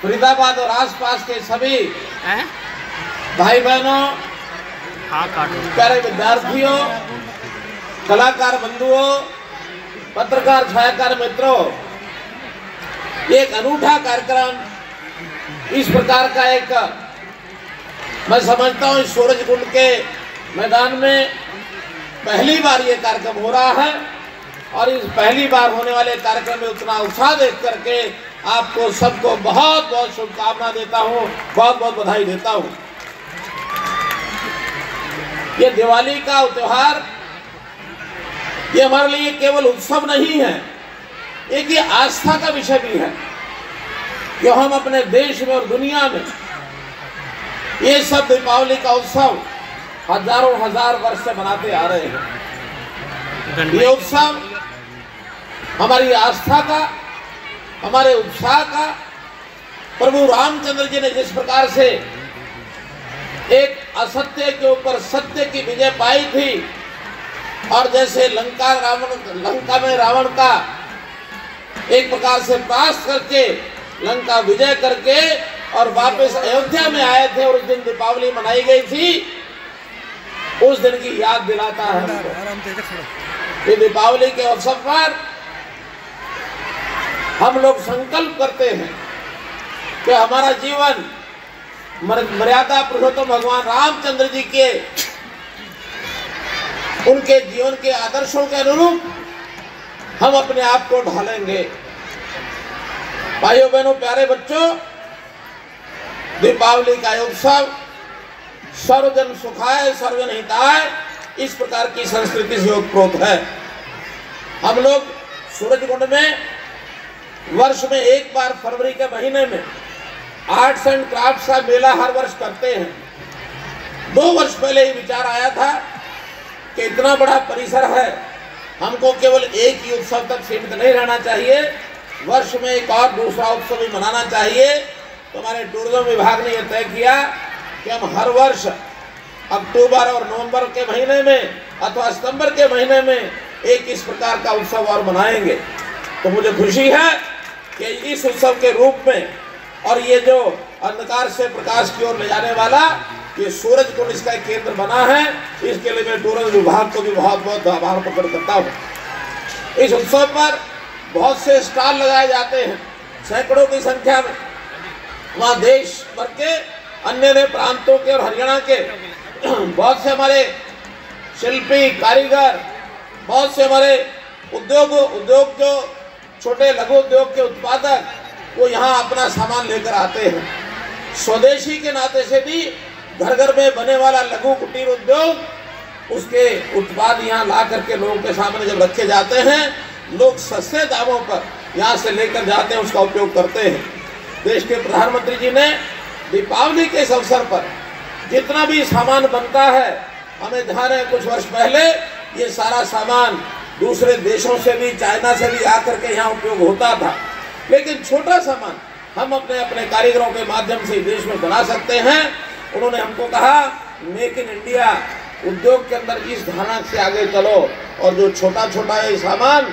फरीदाबाद और आसपास के सभी भाई बहनों, प्यारे विद्यार्थियों, कलाकार बंधुओं, पत्रकार छायाकार मित्रों, एक अनूठा कार्यक्रम इस प्रकार का एक मैं समझता हूँ इस सूरज कुंड के मैदान में पहली बार ये कार्यक्रम हो रहा है और इस पहली बार होने वाले कार्यक्रम में उतना उत्साह देख करके आपको सबको बहुत बहुत शुभकामना देता हूँ, बहुत बहुत बधाई देता हूँ। ये दिवाली का त्योहार ये हमारे लिए केवल उत्सव नहीं है, एक ये आस्था का विषय भी है कि हम अपने देश में और दुनिया में ये सब दीपावली का उत्सव हजारों हजार वर्ष से मनाते आ रहे हैं। ये उत्सव हमारी आस्था का, हमारे उत्साह का, प्रभु रामचंद्र जी ने जिस प्रकार से एक असत्य के ऊपर सत्य की विजय पाई थी और जैसे लंका में रावण का एक प्रकार से पास करके लंका विजय करके और वापस अयोध्या में आए थे और उस दिन दीपावली मनाई गई थी, उस दिन की याद दिलाता है कि दीपावली के अवसर पर हम लोग संकल्प करते हैं कि हमारा जीवन मर्यादा पुरुषोत्तम भगवान रामचंद्र जी के उनके जीवन के आदर्शों के अनुरूप हम अपने आप को ढालेंगे। भाइयों बहनों, प्यारे बच्चों, दीपावली का उत्सव सर्वजन सुखाय सर्वजन हिताय इस प्रकार की संस्कृति से ओतप्रोत है। हम लोग सूरज कुंड में वर्ष में एक बार फरवरी के महीने में आर्ट्स एंड क्राफ्ट का मेला हर वर्ष करते हैं। 2 वर्ष पहले ये विचार आया था कि इतना बड़ा परिसर है, हमको केवल एक ही उत्सव तक सीमित नहीं रहना चाहिए, वर्ष में एक और दूसरा उत्सव भी मनाना चाहिए। तो हमारे टूरिज्म विभाग ने यह तय किया कि हम हर वर्ष अक्टूबर और नवंबर के महीने में अथवा सितंबर के महीने में एक इस प्रकार का उत्सव और मनाएंगे। तो मुझे खुशी है कि इस उत्सव के रूप में और ये जो अंधकार से प्रकाश की ओर ले जाने वाला ये सूरज कुंड इसका एक केंद्र बना है, इसके लिए मैं टूरिज्म विभाग को भी बहुत बहुत आभार प्रकट करता हूँ। इस उत्सव पर बहुत से स्टॉल लगाए जाते हैं, सैकड़ों की संख्या में। वहाँ देश भर के अन्य प्रांतों के और हरियाणा के बहुत से हमारे शिल्पी कारीगर, बहुत से हमारे उद्योग जो छोटे लघु उद्योग के उत्पादक वो यहाँ अपना सामान लेकर आते हैं। स्वदेशी के नाते से भी घर घर में बने वाला लघु कुटीर उद्योग उसके उत्पाद यहाँ ला करके लोगों के सामने जब रखे जाते हैं, लोग सस्ते दामों पर यहाँ से लेकर जाते हैं, उसका उपयोग करते हैं। देश के प्रधानमंत्री जी ने दीपावली के इस अवसर पर जितना भी सामान बनता है, हमें ध्यान है कुछ वर्ष पहले ये सारा सामान दूसरे देशों से भी, चाइना से भी आकर के यहाँ उपयोग होता था, लेकिन छोटा सामान हम अपने अपने कारीगरों के माध्यम से देश में बना सकते हैं। उन्होंने हमको कहा मेक इन इंडिया उद्योग के अंदर इस धारणा से आगे चलो और जो छोटा छोटा ये सामान